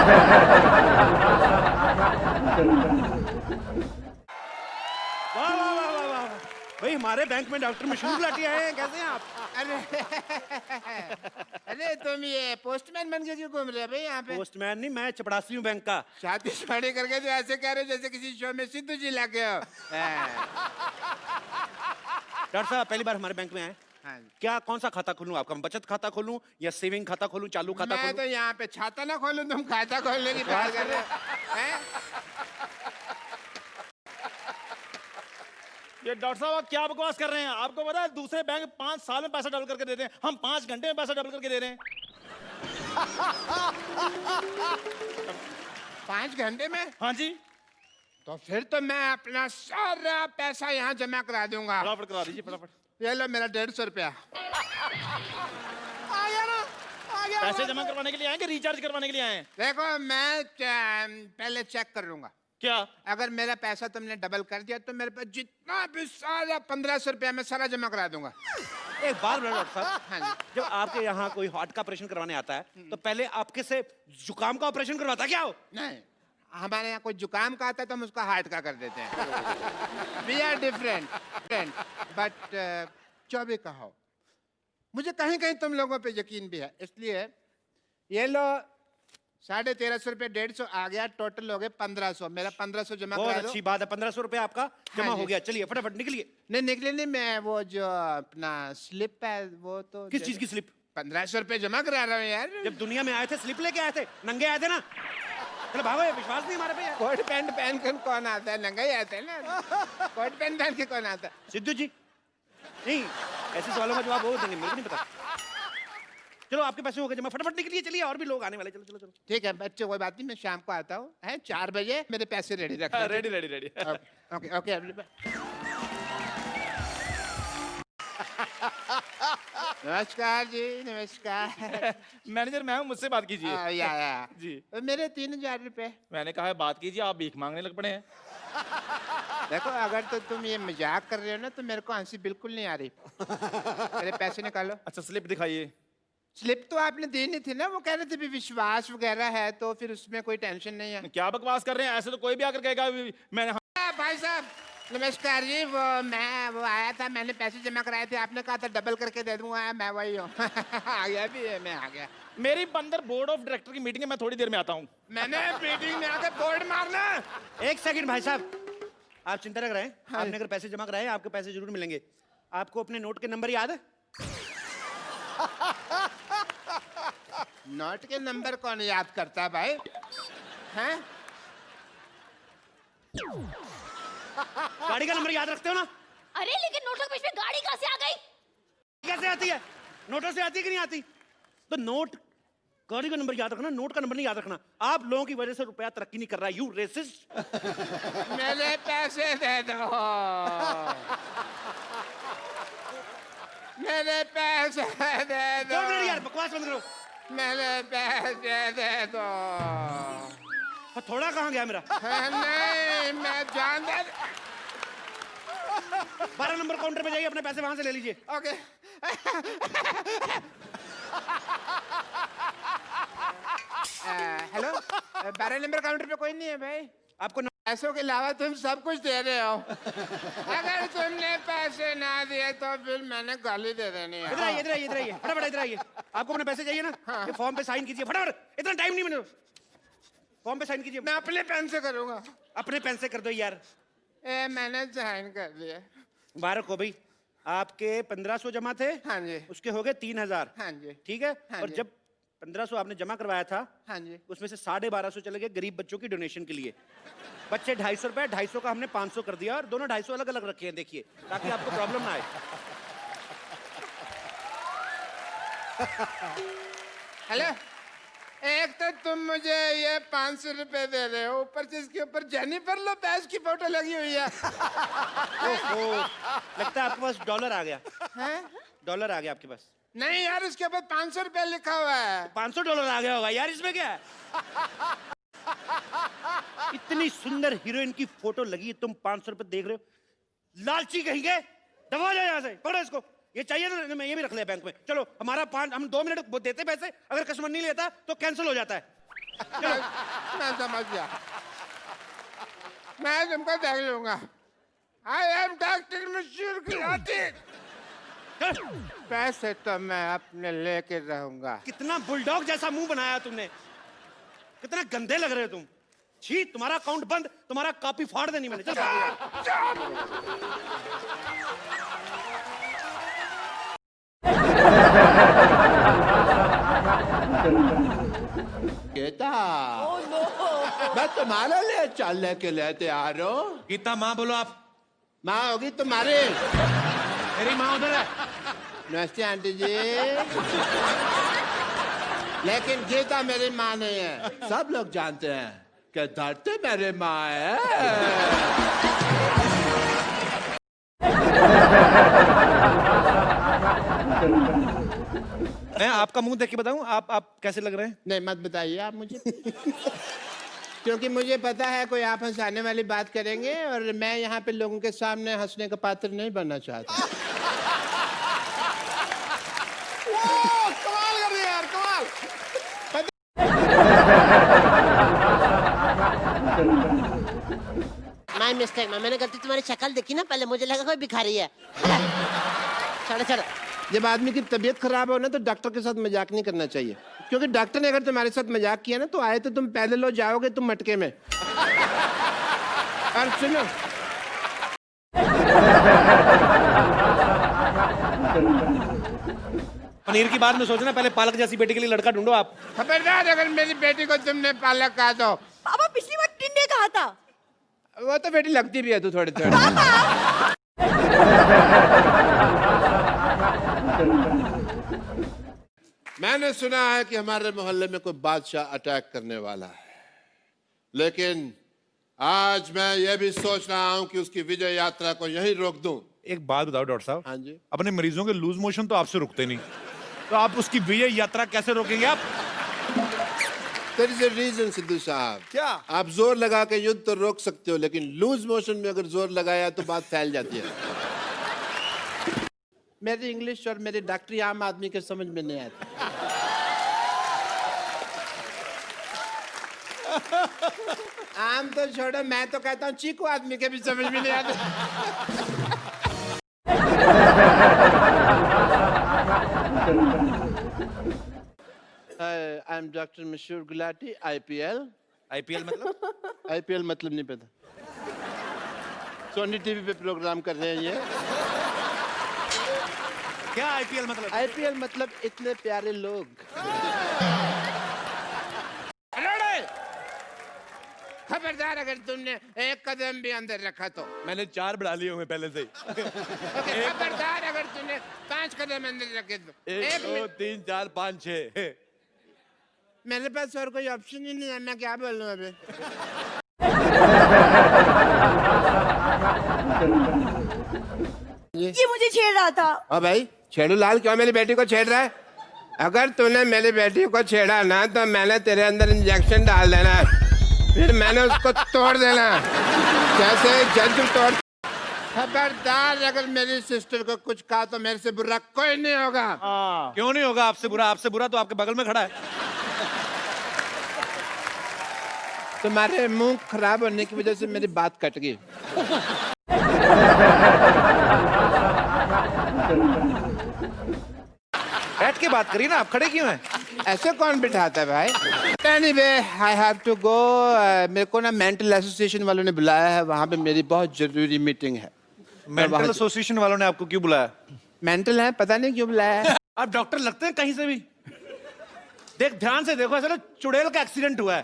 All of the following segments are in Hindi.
वाह वाह वाह वाह वाह भाई, हमारे बैंक में डॉक्टर मशहूर गुलाटी आए हैं, कैसे हैं आप? अरे अरे तुम ये पोस्टमैन बन के क्यों घूम रहे हो भाई यहाँ पे? पोस्टमैन नहीं, मैं चपड़ासी हूँ बैंक का। शादी शादी करके जो ऐसे कह रहे हो जैसे किसी शो में सिद्धू जी लगे हो। डॉक्टर साहब पहली बार हमारे बैंक में आए, हाँ। क्या कौन सा खाता खोलूं आपका? बचत खाता खोलूं या सेविंग खाता खोलूं, चालू खाता मैं खोलूं? तो यहाँ पे छाता ना खोलूं, तुम खाता खोलने की बात कर रहे हो हैं? ये डॉक्टर साहब आप क्या बकवास कर रहे हैं? आपको पता है दूसरे बैंक 5 साल में पैसा डबल करके देते हैं, हम 5 घंटे में पैसा डबल करके दे रहे हैं। 5 घंटे में? हाँ जी, तो फिर तो मैं अपना सारा पैसा यहाँ जमा करा दूंगा। फटाफट करा दीजिए फटाफट। ये लो मेरा 150 रुपया। आ गया ना, आ गया। पैसे जमा करवाने के लिए आए कि रिचार्ज करवाने के लिए आए हैं? देखो मैं पहले चेक कर लूंगा, क्या अगर मेरा पैसा तुमने डबल कर दिया तो मेरे पास जितना भी सारा 1500 रुपया मैं सारा जमा करा दूंगा। एक बात बोलो डॉक्टर साहब, हाँ जी। जब आपके यहाँ कोई हार्ट का ऑपरेशन करवाने आता है तो पहले आपके से जुकाम का ऑपरेशन करवाता क्या हो? नहीं, हमारे यहाँ कोई जुकाम का आता है तो हम उसका हार्ट का कर देते हैं। वी आर डिफरेंट बट जो भी कहो, मुझे कहीं कहीं तुम लोगों पे यकीन भी है, इसलिए ये लो 1350 रुपये, 150 आ गया, टोटल हो गए 1500। मेरा 1500 जमा बहुत करा दो। अच्छी बात है, 1500 रुपए आपका जमा हाँ हो जी। गया। चलिए फटाफट निकलिए। नहीं निकले नहीं, मैं वो जो अपना स्लिप है वो तो किस चीज की स्लिप? 1500 रुपये जमा करा रहा हूँ यार। जब दुनिया में आए थे स्लिप लेके आए थे, नंगे आए थे ना। चलो भागो, ये विश्वास नहीं हमारे पे यार। कोट पैंट पहन कर कौन आता है? नंगा ही आता है ना। कोट पैंट पहन के कौन आता है? सिद्धू जी नहीं, ऐसे सवालों का जवाब वो देंगे, मेरे को नहीं पता। चलो आपके पैसे हो गए जमा, फटाफट निकलिए। चलिए और भी लोग आने वाले, चलो चलो चलो। ठीक है बच्चे, कोई बात नहीं, मैं शाम को आता हूँ, है 4 बजे मेरे पैसे रेडी रखना। Ready ready ready. Okay okay. नमस्कार जी, नमस्कार। मैनेजर मैं हूँ, मुझसे बात कीजिए। या जी। मेरे 3000 रुपए। मैंने कहा है बात कीजिए, आप भीख मांगने लग पड़े हैं। देखो अगर तो तुम ये मजाक कर रहे हो ना तो मेरे को हंसी बिल्कुल नहीं आ रही। मेरे पैसे निकालो। अच्छा स्लिप दिखाइए। स्लिप तो आपने दी नहीं थी ना, वो कह रहे थे भी विश्वास वगैरह है तो फिर उसमें कोई टेंशन नहीं है। क्या बकवास कर रहे हैं? ऐसे तो कोई भी आकर कहेगा मैंने। भाई साहब नमस्कार जी, वो आया था, मैंने पैसे जमा कराए थे, आपने कहा था डबल करके दे दूंगा, मैं वही हूँ। आ गया भी है, मैं आ गया। मेरी अंदर बोर्ड ऑफ डायरेक्टर की मीटिंग है, मैं थोड़ी देर में आता हूँ। मैंने मीटिंग में आके बोर्ड मारना। एक सेकंड भाई साहब, आप चिंता न करें। हाँ। आपने अगर पैसे जमा कराए, आपके पैसे जरूर मिलेंगे। आपको अपने नोट के नंबर याद है? नोट के नंबर कौन याद करता है भाई? हैं? गाड़ी का नंबर याद रखते हो ना? अरे लेकिन नोटों के बीच में गाड़ी कहाँ से आ गई? कैसे आती है? नोटों से आती है कि नहीं आती? तो नोट, गाड़ी का नंबर याद रखना, नोट का नंबर नहीं याद रखना। आप लोगों की वजह से रुपया तरक्की नहीं कर रहा है। You racist. मेरे पैसे दे दो। मेरे पैसे दे दो। 2 मिनट यार, बकवास बंद करो। मेरे पैसे दे दो। थोड़ा कहाँ गया मेरा? नहीं मैं जान दे। 12 नंबर काउंटर पे जाइए, अपने पैसे वहां से ले लीजिए। ओके। हेलो, 12 नंबर काउंटर पे कोई नहीं है भाई? आपको पैसों के अलावा तुम सब कुछ दे रहे हो। अगर तुमने पैसे ना दिए तो फिर मैंने गाली दे देनी है। इधर आइए, इधर आइए, इधर आइए, फटाफट इधर आइए। आपको अपने पैसे चाहिए ना? हाँ। ये फॉर्म पे साइन कीजिए फटाफट। इतना टाइम नहीं मैंने। फॉर्म पे साइन कीजिए। मैं अपने पेन से करूंगा। अपने पेन से कर दो यार। मैंने साइन कर दिया। मुबारक हो भाई, आपके 1500 जमा थे। हाँ जी। उसके हो गए 3000। हाँ जी। ठीक है। हाँ और जी। जब 1500 आपने जमा करवाया था, हाँ जी। उसमें से 1250 चले गए गरीब बच्चों की डोनेशन के लिए। बच्चे 250 रुपए, 250 का हमने 500 कर दिया और दोनों 250 अलग अलग रखे हैं, देखिए, ताकि आपको प्रॉब्लम ना आए। हेलो, एक तो तुम मुझे ये 500 रुपए दे रहे हो, ऊपर से इसके ऊपर जेनिफर लोपेज की फोटो लगी हुई है। ओहो, लगता है आपके पास डॉलर आ गया। हैं? डॉलर आ गया आपके पास? नहीं यार, उसके ऊपर 500 रुपए लिखा हुआ है। 500 डॉलर आ गया होगा यार, इसमें क्या है? इतनी सुंदर हीरोइन की फोटो लगी, तुम 500 रुपए देख रहे हो? लालची कहेंगे, दबा जाओ यहाँ से, पकड़ो इसको। ये चाहिए ना, मैं ये भी रख लिया बैंक में। चलो, हमारा हम 2 मिनट देते पैसे, अगर कस्टमर नहीं लेता तो कैंसिल हो जाता है। मैं समझ गया, मैं तुमको देख लूंगा। आई एम डॉक्टर मशहूर गुलाटी। पैसे तो मैं अपने लेके रहूंगा। कितना बुलडॉग जैसा मुंह बनाया तुमने, कितना गंदे लग रहे हो तुम। छी, तुम्हारा अकाउंट बंद, तुम्हारा कॉपी फाड़ देनी मैंने। चल गीता, मैं तुम्हारे लिए चलने के लिए तैयार हूँ। गीता माँ बोलो आप। माँ होगी तुम्हारी। मेरी माँ उधर है। नमस्ते आंटी जी। लेकिन गीता मेरी माँ नहीं है। सब लोग जानते हैं कि धरती मेरी माँ है। मैं आपका मुंह देख के बताऊं आप कैसे लग रहे हैं? नहीं मत बताइए आप मुझे। क्योंकि मुझे पता है कोई आप हंसाने वाली बात करेंगे और मैं यहाँ पे लोगों के सामने हंसने का पात्र नहीं बनना चाहता। कमाल कर दिया यार, कमाल। माय मिस्टेक, मैंने गलती तुम्हारी शक्ल देखी ना, पहले मुझे लगा कोई भिखारी है। चलो चलो। जब आदमी की तबीयत खराब हो ना तो डॉक्टर के साथ मजाक नहीं करना चाहिए, क्योंकि डॉक्टर ने अगर तुम्हारे साथ मजाक किया ना तो आए तो तुम पैदल हो जाओगे, तुम मटके में। और सुनो, पनीर की बात में सोचना, पहले पालक जैसी बेटी के लिए लड़का ढूंढो आप। खबरदार अगर मेरी बेटी को तुमने पालक कहा तो। पापा पिछली बार टिंडे कहा था। वो तो बेटी लगती भी है तू थोड़ी थोड़ी। मैंने सुना है कि हमारे मोहल्ले में कोई बादशाह अटैक करने वाला है, लेकिन आज मैं ये भी सोच रहा हूं कि उसकी विजय यात्रा को यहीं रोक दूं। एक बात बताओ डॉक्टर साहब। हाँ जी। अपने मरीजों के लूज मोशन तो आपसे रुकते नहीं, तो आप उसकी विजय यात्रा कैसे रोकेंगे आप? There is a reason, Sidhu साहब। क्या? आप जोर लगा के युद्ध तो रोक सकते हो, लेकिन लूज मोशन में अगर जोर लगाया तो बात फैल जाती है। मेरी इंग्लिश और मेरी डॉक्टरी आम आदमी के समझ में नहीं आती। आम तो छोड़ो, मैं तो कहता हूँ चीकू आदमी के भी समझ में नहीं आती। आई एम डॉक्टर मशहूर गुलाटी, IPL। आईपीएल मतलब? IPL मतलब नहीं पता। सोनी टीवी पे प्रोग्राम कर रहे हैं ये। क्या आईपीएल मतलब? IPL मतलब इतने प्यारे लोग। खबरदार अगर तुमने एक कदम भी अंदर रखा तो। मैंने 4 बढ़ा लिए हुए पहले से ही। खबरदार अगर तुमने 5 कदम अंदर रखे तो। 1 2 3 4 5 6। मेरे पास और कोई ऑप्शन ही नहीं है, मैं क्या बोलूं अभी। ये मुझे छेड़ रहा था। हाँ भाई, छेड़ू लाल क्यों मेरी बेटी को छेड़ रहा है? अगर तूने मेरी बेटी को छेड़ा ना तो मैंने तेरे अंदर इंजेक्शन डाल देना, फिर मैंने उसको तोड़ देना, जैसे जंतु तोड़। खबरदार अगर मेरी सिस्टर को कुछ कहा तो मेरे से बुरा कोई नहीं होगा। क्यों नहीं होगा आपसे बुरा? आपसे बुरा तो आपके बगल में खड़ा है। तुम्हारे मुंह खराब होने की वजह से मेरी बात कट गई। बैठ के बात करिए ना, आप खड़े क्यों हैं? ऐसे कौन बिठाता है भाई? Anyway, I have to go। मेरे को ना मेंटल एसोसिएशन वालों ने बुलाया है, वहाँ पे मेरी बहुत जरूरी मीटिंग है। मेंटल एसोसिएशन वालों ने आपको क्यों बुलाया? मेंटल है, पता नहीं क्यों बुलाया है। आप डॉक्टर लगते हैं कहीं से भी। देख ध्यान से देखो, ऐसा ना चुड़ैल का एक्सीडेंट हुआ है।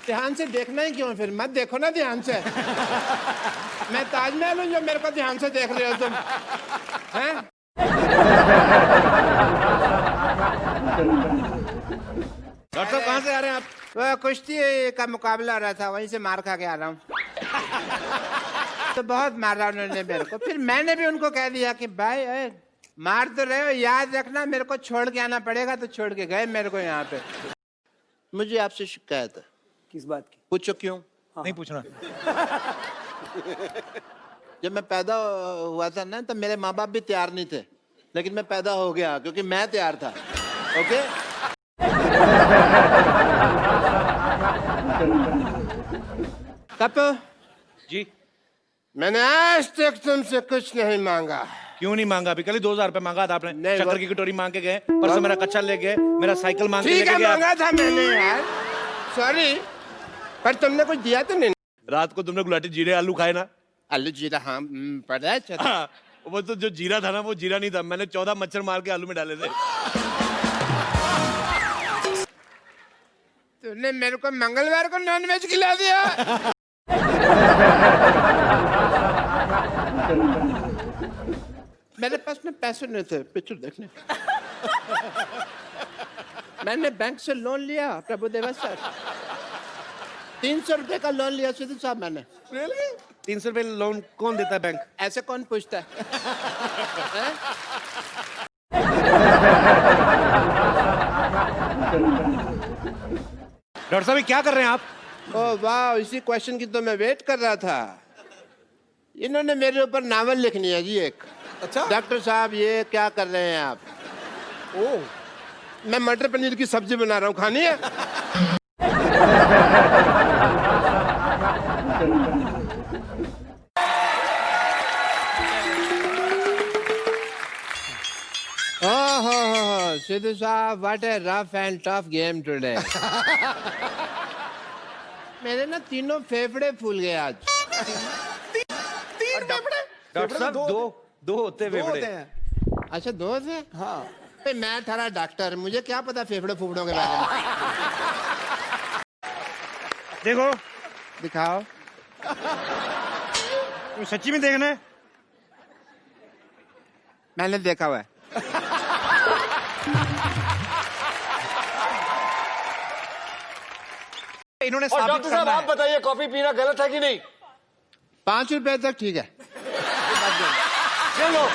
ध्यान से देखना ही क्यों? फिर मत देखो ना ध्यान से। मैं ताजमहल हूँ जो मेरे को ध्यान से देख रहे हो तुम, हैं? डॉक्टर साहब कहाँ से आ रहे हैं आप? वो कुश्ती का मुकाबला हो रहा था, वहीं से मार खा के आ रहा हूँ। तो बहुत मारा उन्होंने मेरे को, फिर मैंने भी उनको कह दिया कि भाई मार तो रहे हो, याद रखना मेरे को छोड़ के आना पड़ेगा। तो छोड़ के गए मेरे को यहाँ पे। मुझे आपसे शिकायत है। किस बात की? पूछो क्यों? नहीं पूछना। जब मैं पैदा हुआ था ना तो मेरे माँ बाप भी तैयार नहीं थे, लेकिन मैं पैदा हो गया क्योंकि मैं तैयार था। ओके? कपू, जी मैंने आज तक तुमसे कुछ नहीं मांगा। क्यों नहीं मांगा? अभी कल ही 2000 रुपए मांगा था आपने। नहीं, शक्कर वो- की कटोरी मांग के गए, परसों मेरा कच्चा ले गए, मेरा साइकिल मांग के ठीक लेके है, गए आप। मांगा था मैंने यार, सॉरी, पर तुमने कुछ दिया तो नहीं। रात को तुमने गुलाटी जीरे आलू खाए ना? आलू जीरा, हाँ पता है, अच्छा था। हाँ, वो तो जो जीरा था ना, वो जीरा नहीं था, मैंने 14 मच्छर मार के आलू में डाले थे। तूने मेरे को मंगलवार को नॉनवेज खिला दिया। मेरे पास में पैसे नहीं थे पिक्चर देखने। मैंने बैंक से लोन लिया, प्रभुदेवा सर, 300 रुपए का लोन लिया सिद्धू साहब मैंने। 300 रुपए लोन कौन देता है बैंक? ऐसे कौन पूछता है? हैं? डॉक्टर साहब ये क्या कर रहे हैं आप? ओह वाह, इसी क्वेश्चन की तो मैं वेट कर रहा था। इन्होंने मेरे ऊपर नावल लिखनी है जी एक। अच्छा। डॉक्टर साहब ये क्या कर रहे हैं आप? ओह, मैं मटर पनीर की सब्जी बना रहा हूँ, खानी है? Oh, Sidhu साहब, what a rough and tough game today. मेरे ना तीनों फेफड़े फूल गए आज। डॉक्टर साहब दो होते दो होते फेफड़े। हैं। अच्छा, दो थे? हाँ। भाई मैं थारा डॉक्टर, मुझे क्या पता फेफड़े फूफड़ों के बारे में। देखो, दिखाओ। तो सच्ची में देखना है? मैंने देखा हुआ है। इन्होंने और डॉक्टर साहब आप बताइए, कॉफी पीना गलत है कि नहीं? 5 रुपए तक ठीक है। चलो